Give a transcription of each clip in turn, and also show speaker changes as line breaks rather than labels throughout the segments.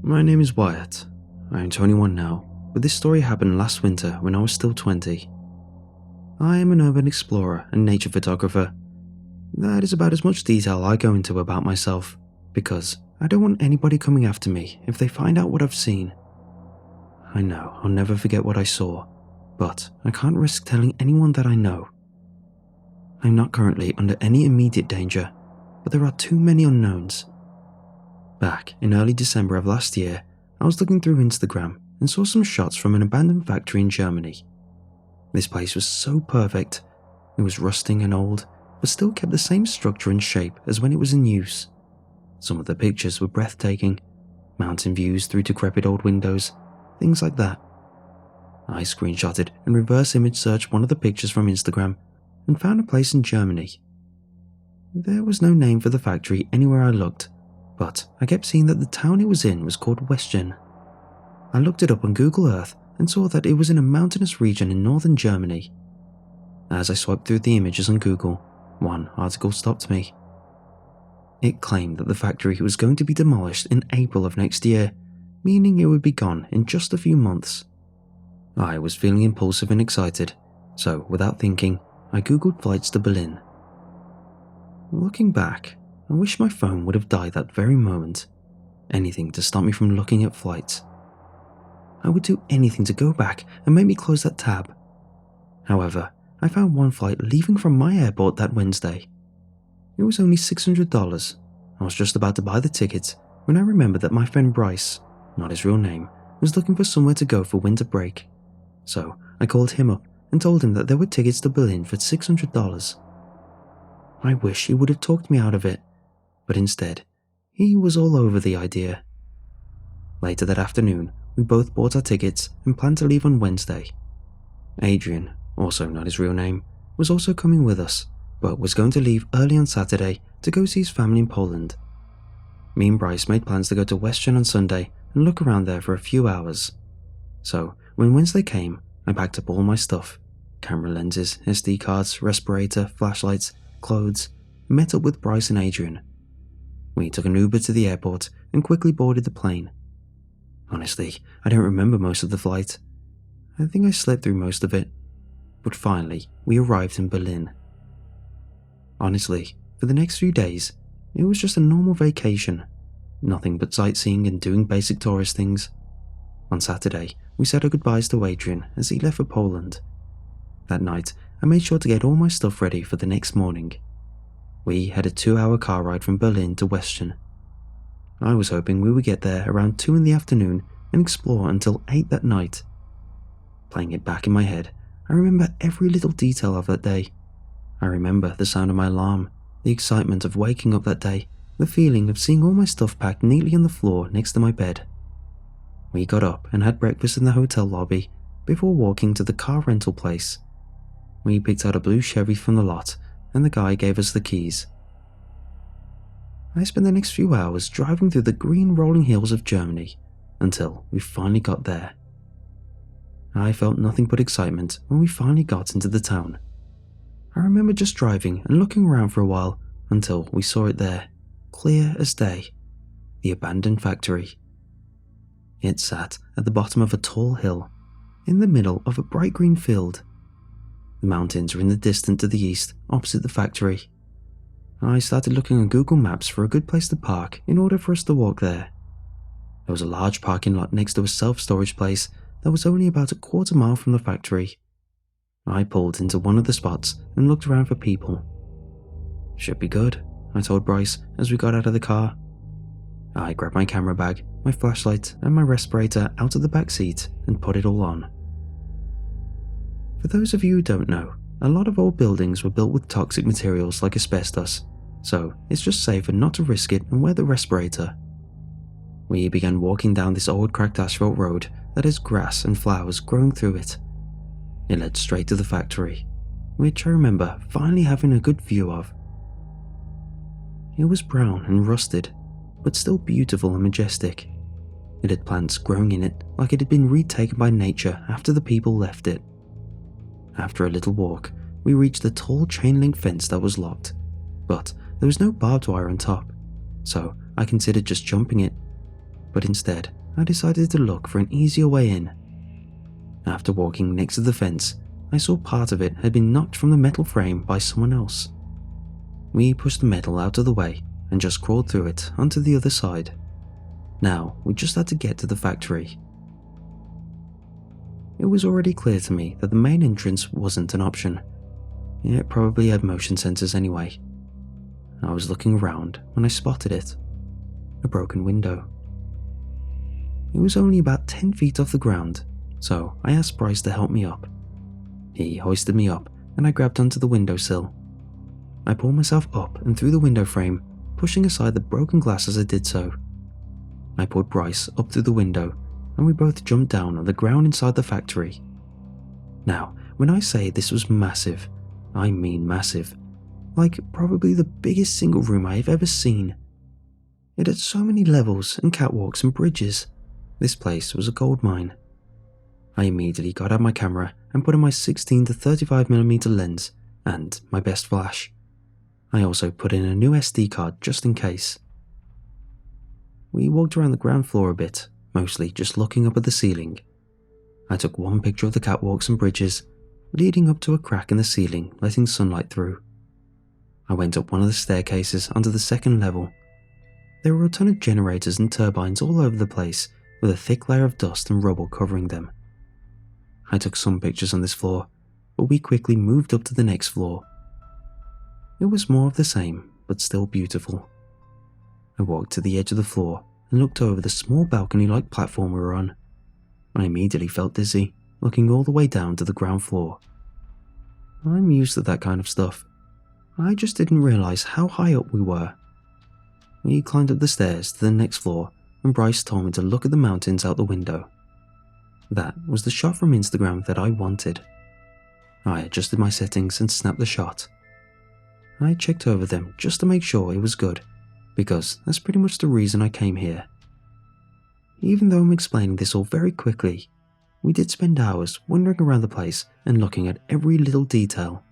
My name is Wyatt. I am 21 now, but this story happened last winter when I was still 20. I am an urban explorer and nature photographer. That is about as much detail I go into about myself, because I don't want anybody coming after me if they find out what I've seen. I know I'll never forget what I saw, but I can't risk telling anyone that I know. I'm not currently under any immediate danger, but there are too many unknowns. Back in early December of last year, I was looking through Instagram and saw some shots from an abandoned factory in Germany. This place was so perfect. It was rusting and old, but still kept the same structure and shape as when it was in use. Some of the pictures were breathtaking, mountain views through decrepit old windows, things like that. I screenshotted and reverse image searched one of the pictures from Instagram and found a place in Germany. There was no name for the factory anywhere I looked, but I kept seeing that the town it was in was called Western. I looked it up on Google Earth and saw that it was in a mountainous region in northern Germany. As I swiped through the images on Google, one article stopped me. It claimed that the factory was going to be demolished in April of next year, meaning it would be gone in just a few months. I was feeling impulsive and excited, so without thinking, I Googled flights to Berlin. Looking back, I wish my phone would have died that very moment. Anything to stop me from looking at flights. I would do anything to go back and make me close that tab. However, I found one flight leaving from my airport that Wednesday. It was only $600. I was just about to buy the tickets when I remembered that my friend Bryce, not his real name, was looking for somewhere to go for winter break. So I called him up and told him that there were tickets to Berlin for $600. I wish he would have talked me out of it, but instead, he was all over the idea. Later that afternoon, we both bought our tickets and planned to leave on Wednesday. Adrian, also not his real name, was also coming with us, but was going to leave early on Saturday to go see his family in Poland. Me and Bryce made plans to go to Western on Sunday and look around there for a few hours. So, when Wednesday came, I packed up all my stuff: camera lenses, SD cards, respirator, flashlights, clothes, and met up with Bryce and Adrian. We took an Uber to the airport and quickly boarded the plane. Honestly, I don't remember most of the flight. I think I slept through most of it. But finally, we arrived in Berlin. Honestly, for the next few days, it was just a normal vacation. Nothing but sightseeing and doing basic tourist things. On Saturday, we said our goodbyes to Adrian as he left for Poland. That night, I made sure to get all my stuff ready for the next morning. We had a 2-hour car ride from Berlin to Western. I was hoping we would get there around 2 in the afternoon and explore until 8 that night. Playing it back in my head, I remember every little detail of that day. I remember the sound of my alarm, the excitement of waking up that day, the feeling of seeing all my stuff packed neatly on the floor next to my bed. We got up and had breakfast in the hotel lobby before walking to the car rental place. We picked out a blue Chevy from the lot, and the guy gave us the keys. I spent the next few hours driving through the green rolling hills of Germany until we finally got there. I felt nothing but excitement when we finally got into the town. I remember just driving and looking around for a while until we saw it there, clear as day, the abandoned factory. It sat at the bottom of a tall hill, in the middle of a bright green field. The mountains were in the distance to the east, opposite the factory. I started looking on Google Maps for a good place to park in order for us to walk there. There was a large parking lot next to a self-storage place that was only about a quarter mile from the factory. I pulled into one of the spots and looked around for people. "Should be good," I told Bryce as we got out of the car. I grabbed my camera bag, my flashlight, and my respirator out of the back seat and put it all on. For those of you who don't know, a lot of old buildings were built with toxic materials like asbestos, so it's just safer not to risk it and wear the respirator. We began walking down this old cracked asphalt road that has grass and flowers growing through it. It led straight to the factory, which I remember finally having a good view of. It was brown and rusted, but still beautiful and majestic. It had plants growing in it like it had been retaken by nature after the people left it. After a little walk, we reached the tall chain-link fence that was locked, but there was no barbed wire on top, so I considered just jumping it. but instead I decided to look for an easier way in. After walking next to the fence, I saw part of it had been knocked from the metal frame by someone else. We pushed the metal out of the way and just crawled through it onto the other side. Now we just had to get to the factory. It was already clear to me that the main entrance wasn't an option. It probably had motion sensors anyway. I was looking around when I spotted it. A broken window. It was only about 10 feet off the ground, so I asked Bryce to help me up. He hoisted me up and I grabbed onto the windowsill. I pulled myself up and through the window frame, pushing aside the broken glass as I did so. I pulled Bryce up through the window and we both jumped down on the ground inside the factory. Now, when I say this was massive, I mean massive. Like probably the biggest single room I have ever seen. It had so many levels and catwalks and bridges. This place was a gold mine. I immediately got out my camera and put in my 16 to 35mm lens and my best flash. I also put in a new SD card just in case. We walked around the ground floor a bit, mostly just looking up at the ceiling. I took one picture of the catwalks and bridges, leading up to a crack in the ceiling letting sunlight through. I went up one of the staircases onto the second level. There were a ton of generators and turbines all over the place, with a thick layer of dust and rubble covering them. I took some pictures on this floor, but we quickly moved up to the next floor. It was more of the same, but still beautiful. I walked to the edge of the floor and looked over the small balcony-like platform we were on. I immediately felt dizzy, looking all the way down to the ground floor. I'm used to that kind of stuff. I just didn't realize how high up we were. We climbed up the stairs to the next floor and Bryce told me to look at the mountains out the window. That was the shot from Instagram that I wanted. I adjusted my settings and snapped the shot. I checked over them just to make sure it was good, because that's pretty much the reason I came here. Even though I'm explaining this all very quickly, we did spend hours wandering around the place and looking at every little detail.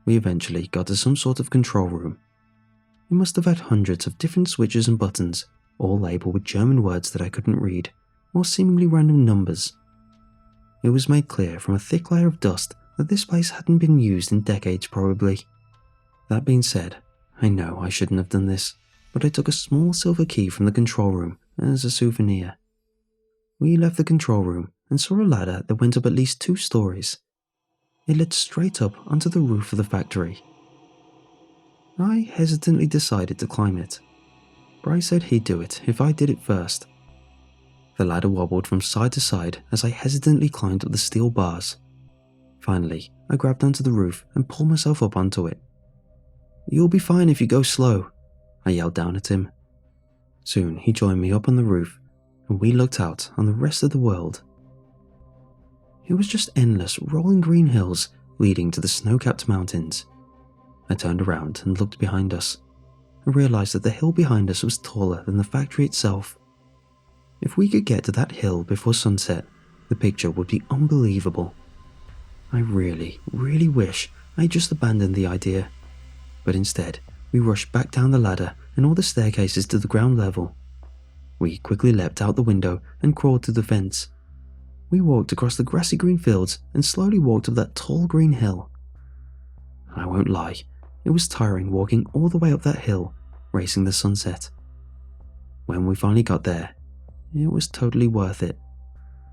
We eventually got to some sort of control room. It must have had hundreds of different switches and buttons, all labeled with German words that I couldn't read, or seemingly random numbers. It was made clear from a thick layer of dust that this place hadn't been used in decades probably. That being said, I know I shouldn't have done this, but I took a small silver key from the control room as a souvenir. We left the control room and saw a ladder that went up at least 2 stories. It led straight up onto the roof of the factory. I hesitantly decided to climb it. Bryce said he'd do it if I did it first. The ladder wobbled from side to side as I hesitantly climbed up the steel bars. Finally, I grabbed onto the roof and pulled myself up onto it. "You'll be fine if you go slow," I yelled down at him. Soon he joined me up on the roof, and we looked out on the rest of the world. It was just endless rolling green hills leading to the snow-capped mountains. I turned around and looked behind us. I realized that the hill behind us was taller than the factory itself. If we could get to that hill before sunset, the picture would be unbelievable. I really wish I just abandoned the idea. But instead, we rushed back down the ladder and all the staircases to the ground level. We quickly leapt out the window and crawled through the fence. We walked across the grassy green fields and slowly walked up that tall green hill. I won't lie, it was tiring walking all the way up that hill, racing the sunset. When we finally got there, it was totally worth it.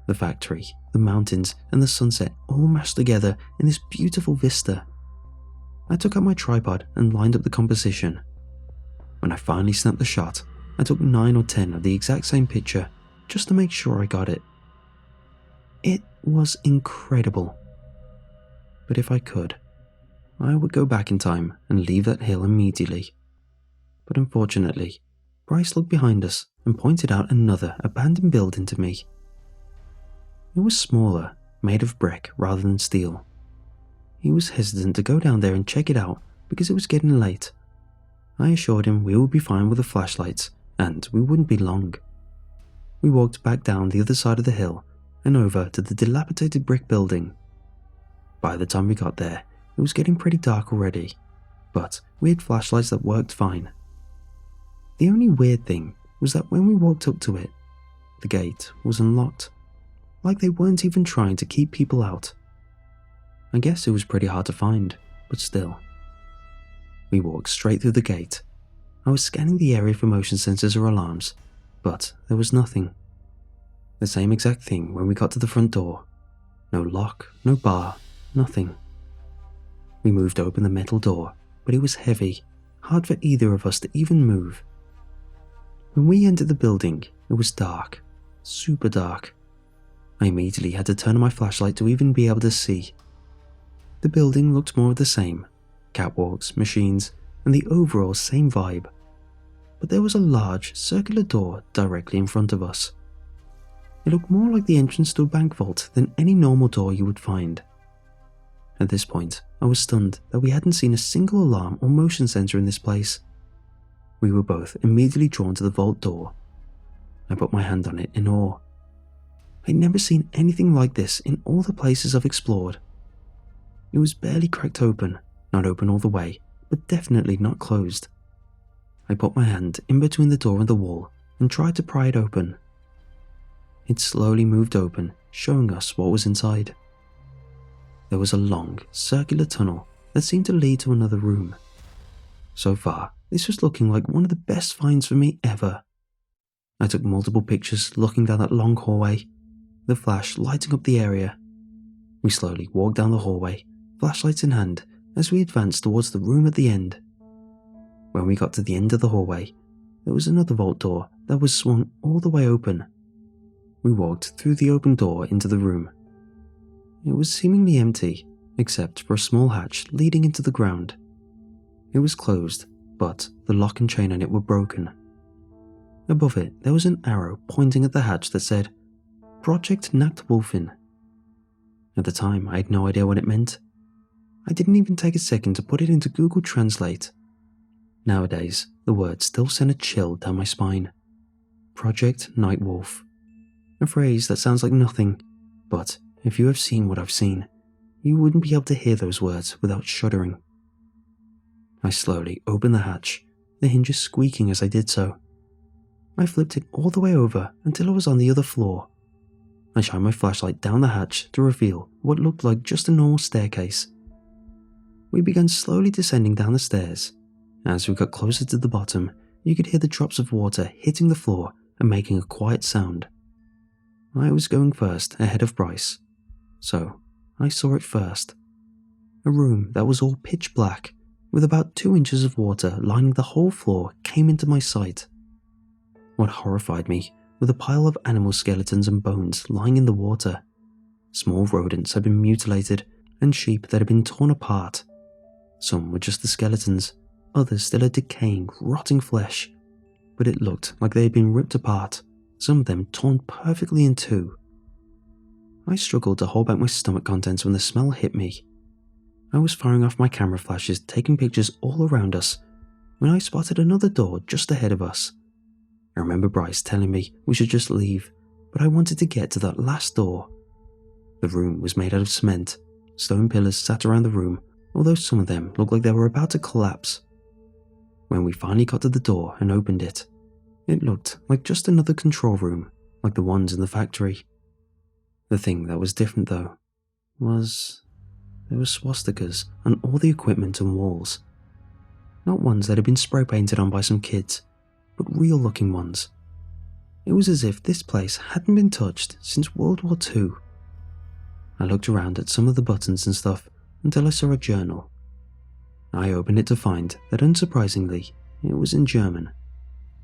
The factory, the mountains, and the sunset all mashed together in this beautiful vista. I took out my tripod and lined up the composition. When I finally snapped the shot, I took 9 or 10 of the exact same picture just to make sure I got it. It was incredible. But if I could, I would go back in time and leave that hill immediately. But unfortunately, Bryce looked behind us and pointed out another abandoned building to me. It was smaller, made of brick rather than steel. He was hesitant to go down there and check it out because it was getting late. I assured him we would be fine with the flashlights and we wouldn't be long. We walked back down the other side of the hill and over to the dilapidated brick building. By the time we got there, it was getting pretty dark already, but we had flashlights that worked fine. The only weird thing was that when we walked up to it, The gate was unlocked, like they weren't even trying to keep people out. I guess it was pretty hard to find, but still. We walked straight through the gate. I was scanning the area for motion sensors or alarms, but there was nothing. The same exact thing when we got to the front door. No lock, no bar, nothing. We moved open the metal door, but it was heavy, hard for either of us to even move. When we entered the building, it was dark, super dark. I immediately had to turn on my flashlight to even be able to see. The building looked more of the same, catwalks, machines, and the overall same vibe. But there was a large, circular door directly in front of us. It looked more like the entrance to a bank vault than any normal door you would find. At this point, I was stunned that we hadn't seen a single alarm or motion sensor in this place. We were both immediately drawn to the vault door. I put my hand on it in awe. I'd never seen anything like this in all the places I've explored. It was barely cracked open, not open all the way, but definitely not closed. I put my hand in between the door and the wall and tried to pry it open. It slowly moved open, showing us what was inside. There was a long, circular tunnel that seemed to lead to another room. So far, this was looking like one of the best finds for me ever. I took multiple pictures looking down that long hallway, the flash lighting up the area. We slowly walked down the hallway, flashlights in hand, as we advanced towards the room at the end. When we got to the end of the hallway, there was another vault door that was swung all the way open. We walked through the open door into the room. It was seemingly empty, except for a small hatch leading into the ground. It was closed, but the lock and chain on it were broken. Above it, there was an arrow pointing at the hatch that said, Project Nachtwolfin. At the time, I had no idea what it meant. I didn't even take a second to put it into Google Translate. Nowadays, the word still sent a chill down my spine. Project Nightwolf. A phrase that sounds like nothing, but if you have seen what I've seen, you wouldn't be able to hear those words without shuddering. I slowly opened the hatch, the hinges squeaking as I did so. I flipped it all the way over until I was on the other floor. I shined my flashlight down the hatch to reveal what looked like just a normal staircase. We began slowly descending down the stairs. As we got closer to the bottom, you could hear the drops of water hitting the floor and making a quiet sound. I was going first ahead of Bryce, so I saw it first. A room that was all pitch black, with about 2 inches of water lining the whole floor, came into my sight. What horrified me were the pile of animal skeletons and bones lying in the water. Small rodents had been mutilated, and sheep that had been torn apart. Some were just the skeletons, others still had decaying, rotting flesh, but it looked like they had been ripped apart, some of them torn perfectly in two. I struggled to hold back my stomach contents when the smell hit me. I was firing off my camera flashes, taking pictures all around us, when I spotted another door just ahead of us. I remember Bryce telling me we should just leave, but I wanted to get to that last door. The room was made out of cement. Stone pillars sat around the room, although some of them looked like they were about to collapse. When we finally got to the door and opened it, it looked like just another control room, like the ones in the factory. The thing that was different though, was there were swastikas on all the equipment and walls. Not ones that had been spray painted on by some kids, but real looking ones. It was as if this place hadn't been touched since World War II. I looked around at some of the buttons and stuff until I saw a journal. I opened it to find that, unsurprisingly, it was in German,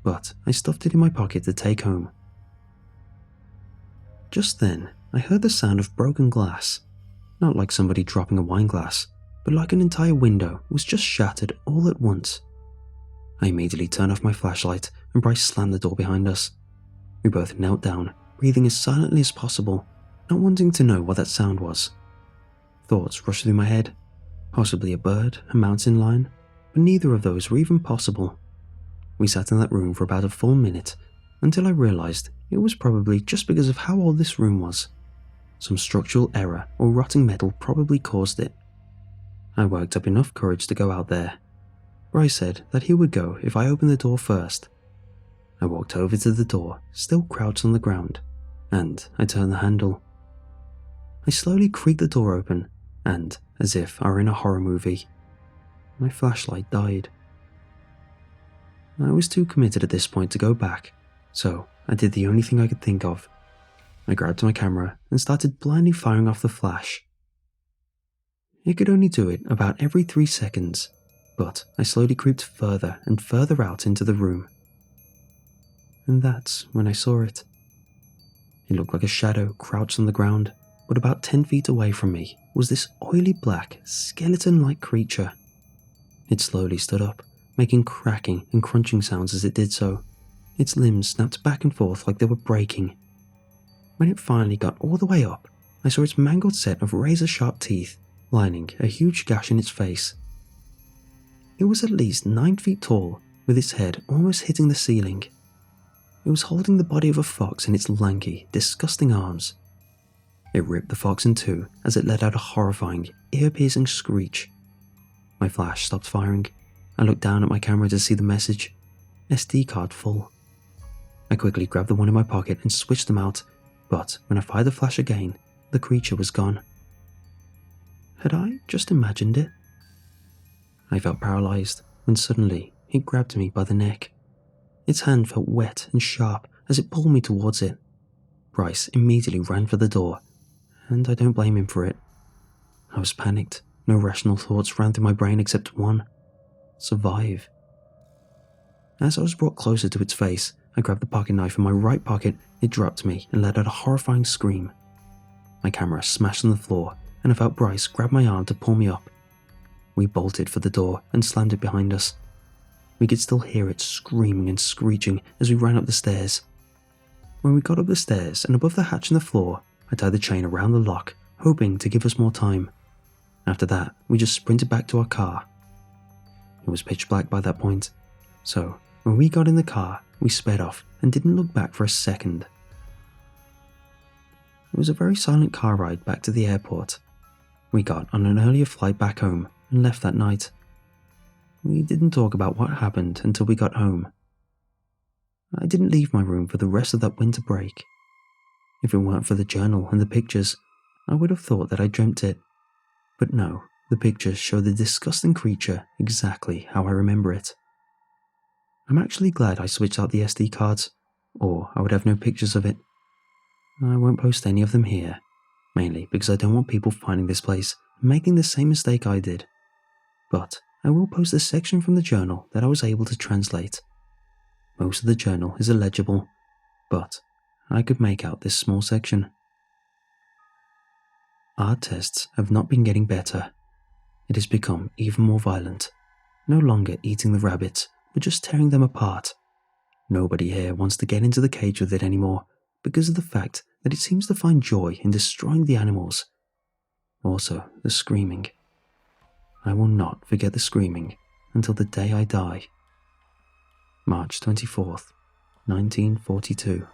but I stuffed it in my pocket to take home. Just then, I heard the sound of broken glass, not like somebody dropping a wine glass, but like an entire window was just shattered all at once. I immediately turned off my flashlight and Bryce slammed the door behind us. We both knelt down, breathing as silently as possible, not wanting to know what that sound was. Thoughts rushed through my head, possibly a bird, a mountain lion, but neither of those were even possible. We sat in that room for about a full minute, until I realized it was probably just because of how old this room was. Some structural error or rotting metal probably caused it. I worked up enough courage to go out there. Bryce said that he would go if I opened the door first. I walked over to the door, still crouched on the ground, and I turned the handle. I slowly creaked the door open, and, as if I were in a horror movie, my flashlight died. I was too committed at this point to go back, so I did the only thing I could think of. I grabbed my camera and started blindly firing off the flash. It could only do it about every 3 seconds, but I slowly creeped further and further out into the room. And that's when I saw it. It looked like a shadow crouched on the ground, but about 10 feet away from me was this oily black, skeleton-like creature. It slowly stood up, making cracking and crunching sounds as it did so. Its limbs snapped back and forth like they were breaking. When it finally got all the way up, I saw its mangled set of razor-sharp teeth lining a huge gash in its face. It was at least 9 feet tall, with its head almost hitting the ceiling. It was holding the body of a fox in its lanky, disgusting arms. It ripped the fox in two as it let out a horrifying, ear-piercing screech. My flash stopped firing. I looked down at my camera to see the message, SD card full. I quickly grabbed the one in my pocket and switched them out, but when I fired the flash again, the creature was gone. Had I just imagined it? I felt paralyzed when suddenly it grabbed me by the neck. Its hand felt wet and sharp as it pulled me towards it. Bryce immediately ran for the door, and I don't blame him for it. I was panicked. No rational thoughts ran through my brain except one: survive. As I was brought closer to its face, I grabbed the pocket knife in my right pocket. It dropped me and let out a horrifying scream. My camera smashed on the floor, and I felt Bryce grab my arm to pull me up. We bolted for the door and slammed it behind us. We could still hear it screaming and screeching as we ran up the stairs. When we got up the stairs and above the hatch in the floor, I tied the chain around the lock, hoping to give us more time. After that, we just sprinted back to our car. It was pitch black by that point, so when we got in the car, we sped off and didn't look back for a second. It was a very silent car ride back to the airport. We got on an earlier flight back home and left that night. We didn't talk about what happened until we got home. I didn't leave my room for the rest of that winter break. If it weren't for the journal and the pictures, I would have thought that I dreamt it. But no, the pictures show the disgusting creature exactly how I remember it. I'm actually glad I switched out the SD cards, or I would have no pictures of it. I won't post any of them here, mainly because I don't want people finding this place and making the same mistake I did. But I will post the section from the journal that I was able to translate. Most of the journal is illegible, but I could make out this small section. Our tests have not been getting better. It has become even more violent, no longer eating the rabbits, but just tearing them apart. Nobody here wants to get into the cage with it anymore because of the fact that it seems to find joy in destroying the animals. Also, the screaming. I will not forget the screaming until the day I die. March 24th, 1942.